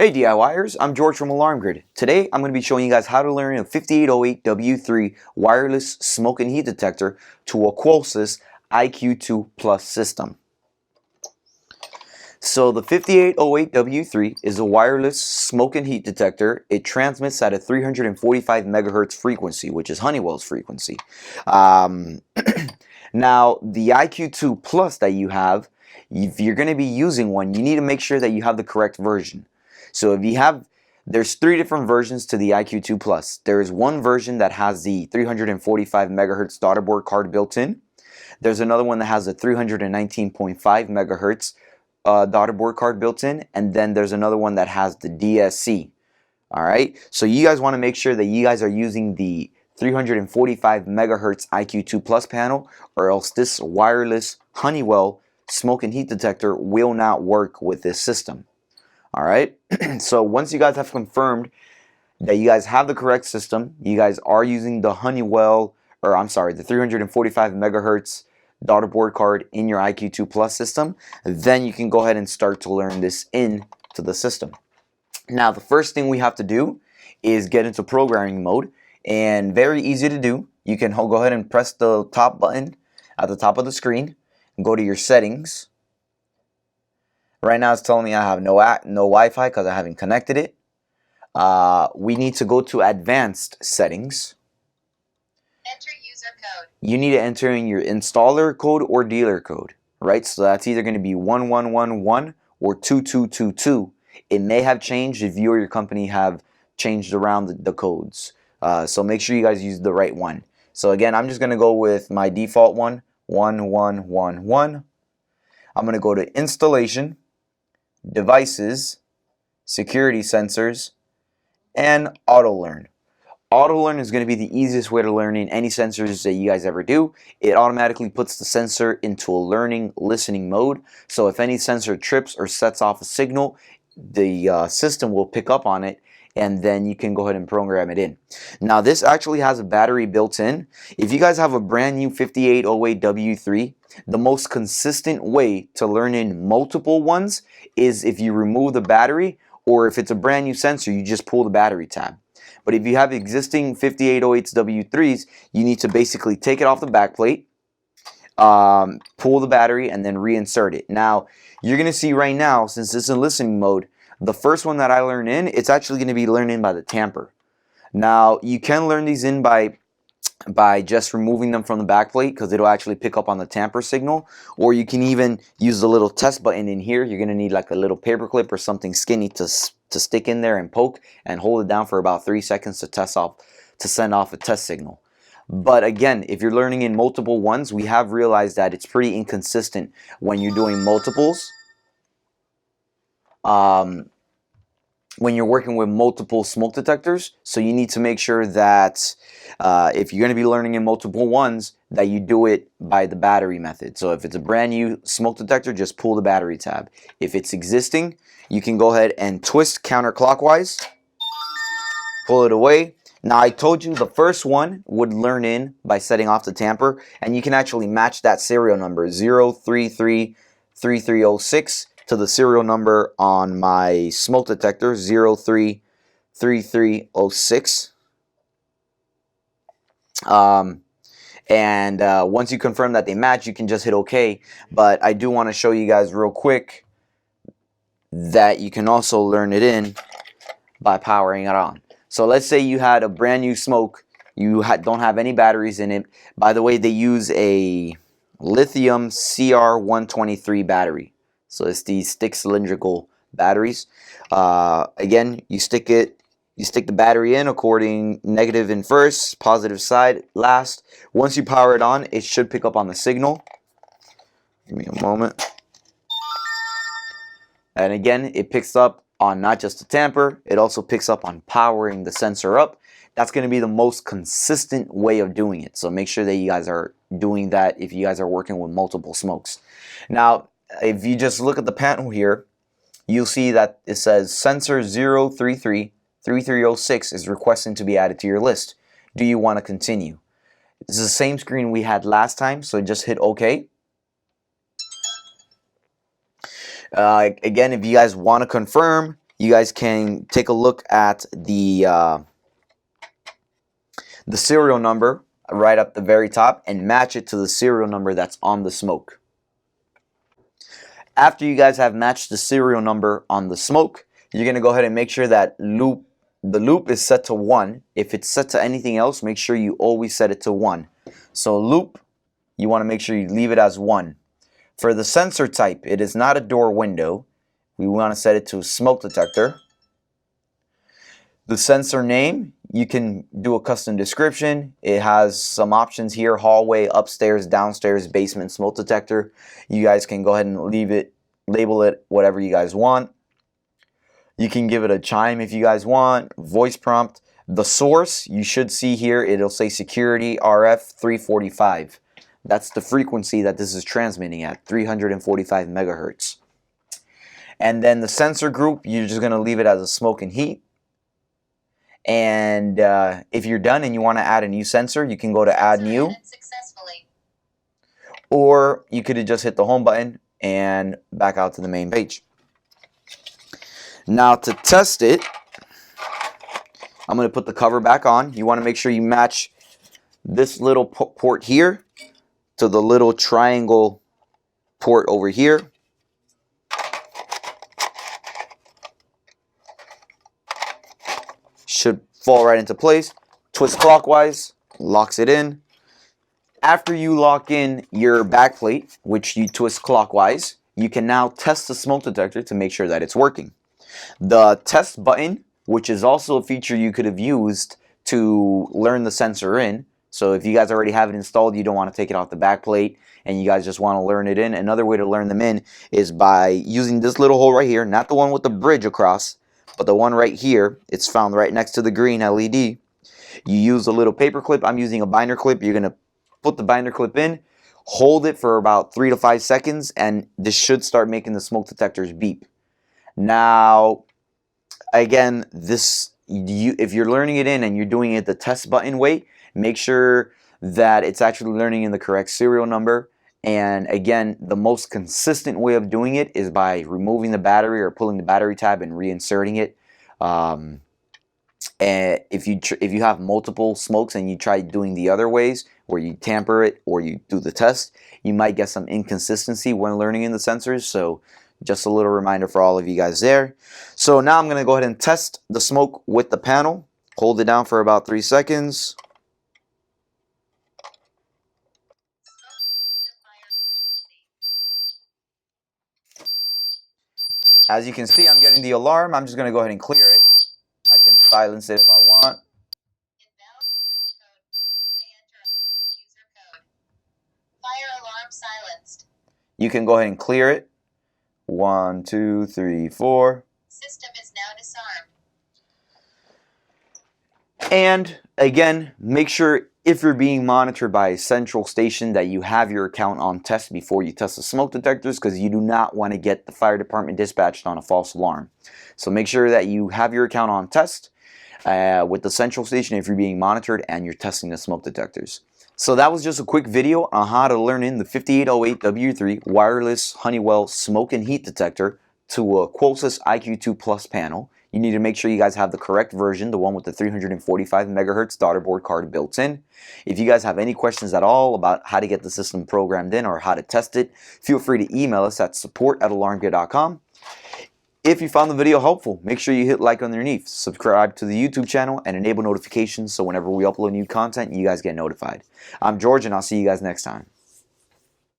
Hey DIYers, I'm George from Alarm Grid. Today I'm going to be showing you guys how to learn a 5808W3 wireless smoke and heat detector to a Qolsys IQ2 Plus system. So the 5808W3 is a wireless smoke and heat detector. It transmits at a 345 megahertz frequency, which is Honeywell's frequency. Now the IQ2 Plus that you have, if you're going to be using one, you need to make sure that you have the correct version. So if you have, there's three different versions to the IQ2 Plus. There is one version that has the 345 megahertz daughterboard card built in. There's another one that has a 319.5 megahertz daughterboard card built in, and then there's another one that has the DSC. Alright, so you guys want to make sure that you guys are using the 345 megahertz IQ2 Plus panel, or else this wireless Honeywell smoke and heat detector will not work with this system. Alright, so once you guys have confirmed that you guys have the correct system, you guys are using the Honeywell, or I'm sorry, the 345 megahertz daughterboard card in your IQ2 Plus system, then you can go ahead and start to learn this into the system. Now the first thing we have to do is get into programming mode, and very easy to do. You can go ahead and press the top button at the top of the screen and go to your settings. Right now it's telling me I have no Wi-Fi because I haven't connected it. We need to go to advanced settings. Enter user code. You need to enter in your installer code or dealer code, right? So that's either going to be 1111 or 2222. It may have changed if you or your company have changed around the codes. So make sure you guys use the right one. So again, I'm just going to go with my default one, 1111. I'm going to go to installation, devices, security sensors, and Autolearn. Autolearn is going to be the easiest way to learning any sensors that you guys ever do. It automatically puts the sensor into a learning, listening mode. So if any sensor trips or sets off a signal, the system will pick up on it, and then you can go ahead and program it in. Now this actually has a battery built in. If you guys have a brand new 5808W3, the most consistent way to learn in multiple ones is if you remove the battery, or if it's a brand new sensor, you just pull the battery tab. But if you have existing 5808W3s, you need to basically take it off the backplate, pull the battery, and then reinsert it. Now, you're going to see right now, since it's in listening mode, the first one that I learn in, it's actually going to be learned in by the tamper. Now, you can learn these in by just removing them from the backplate, because it'll actually pick up on the tamper signal, or you can even use the little test button in here. You're going to need like a little paper clip or something skinny to stick in there and poke and hold it down for about 3 seconds to send off a test signal. But again, if you're learning in multiple ones, we have realized that it's pretty inconsistent when you're doing multiples. When you're working with multiple smoke detectors, so you need to make sure that if you're going to be learning in multiple ones, that you do it by the battery method. So if it's a brand new smoke detector, just pull the battery tab. If it's existing, you can go ahead and twist counterclockwise, pull it away. Now I told you the first one would learn in by setting off the tamper, and you can actually match that serial number 0333306 to the serial number on my smoke detector, 033306. Once you confirm that they match, you can just hit OK. But I do want to show you guys real quick that you can also learn it in by powering it on. So let's say you had a brand new smoke, you don't have any batteries in it. By the way, they use a lithium CR123 battery. So it's these stick cylindrical batteries. Again, you stick the battery in according negative in first, positive side last. Once you power it on, it should pick up on the signal. Give me a moment. And again, it picks up on not just the tamper, it also picks up on powering the sensor up. That's going to be the most consistent way of doing it. So make sure that you guys are doing that if you guys are working with multiple smokes. Now, if you just look at the panel here, you'll see that it says sensor 0333306 is requesting to be added to your list. Do you want to continue? This is the same screen we had last time, so just hit OK. Again, if you guys want to confirm, you guys can take a look at the serial number right up the very top and match it to the serial number that's on the smoke. After you guys have matched the serial number on the smoke, you're going to go ahead and make sure that the loop is set to 1. If it's set to anything else, make sure you always set it to 1. So loop, you want to make sure you leave it as 1. For the sensor type, it is not a door window. We want to set it to smoke detector. The sensor name, you can do a custom description. It has some options here: hallway, upstairs, downstairs, basement, smoke detector. You guys can go ahead and label it whatever you guys want. You can give it a chime if you guys want, voice prompt. The source, you should see here, it'll say security RF 345. That's the frequency that this is transmitting at, 345 megahertz. And then the sensor group, you're just going to leave it as a smoke and heat. And if you're done and you want to add a new sensor, you can go to add new. Or you could have just hit the home button and back out to the main page. Now to test it, I'm going to put the cover back on. You want to make sure you match this little port here to the little triangle port over here. Should fall right into place. Twist clockwise, locks it in. After you lock in your backplate, which you twist clockwise, you can now test the smoke detector to make sure that it's working. The test button, which is also a feature you could have used to learn the sensor in. So if you guys already have it installed, you don't want to take it off the backplate and you guys just want to learn it in. Another way to learn them in is by using this little hole right here, not the one with the bridge across, but the one right here. It's found right next to the green LED. You use a little paper clip. I'm using a binder clip. You're going to put the binder clip in, hold it for about 3 to 5 seconds, and this should start making the smoke detectors beep. Now, again, if you're learning it in and you're doing it the test button way, make sure that it's actually learning in the correct serial number. And again, the most consistent way of doing it is by removing the battery or pulling the battery tab and reinserting it. And if you have multiple smokes and you try doing the other ways where you tamper it or you do the test, you might get some inconsistency when learning in the sensors. So just a little reminder for all of you guys there. So now I'm going to go ahead and test the smoke with the panel. Hold it down for about 3 seconds. As you can see, I'm getting the alarm. I'm just going to go ahead and clear it. I can silence it if I want. Fire alarm silenced. You can go ahead and clear it. 1, 2, 3, 4. System is now disarmed. And again, make sure if you're being monitored by a central station that you have your account on test before you test the smoke detectors, because you do not want to get the fire department dispatched on a false alarm. So make sure that you have your account on test with the central station if you're being monitored and you're testing the smoke detectors. So that was just a quick video on how to learn in the 5808W3 wireless Honeywell smoke and heat detector to a Qolsys IQ Plus panel. You need to make sure you guys have the correct version, the one with the 345 MHz Daughterboard card built in. If you guys have any questions at all about how to get the system programmed in or how to test it, feel free to email us at support@alarmgear.com. If you found the video helpful, make sure you hit like underneath, subscribe to the YouTube channel, and enable notifications so whenever we upload new content, you guys get notified. I'm George, and I'll see you guys next time.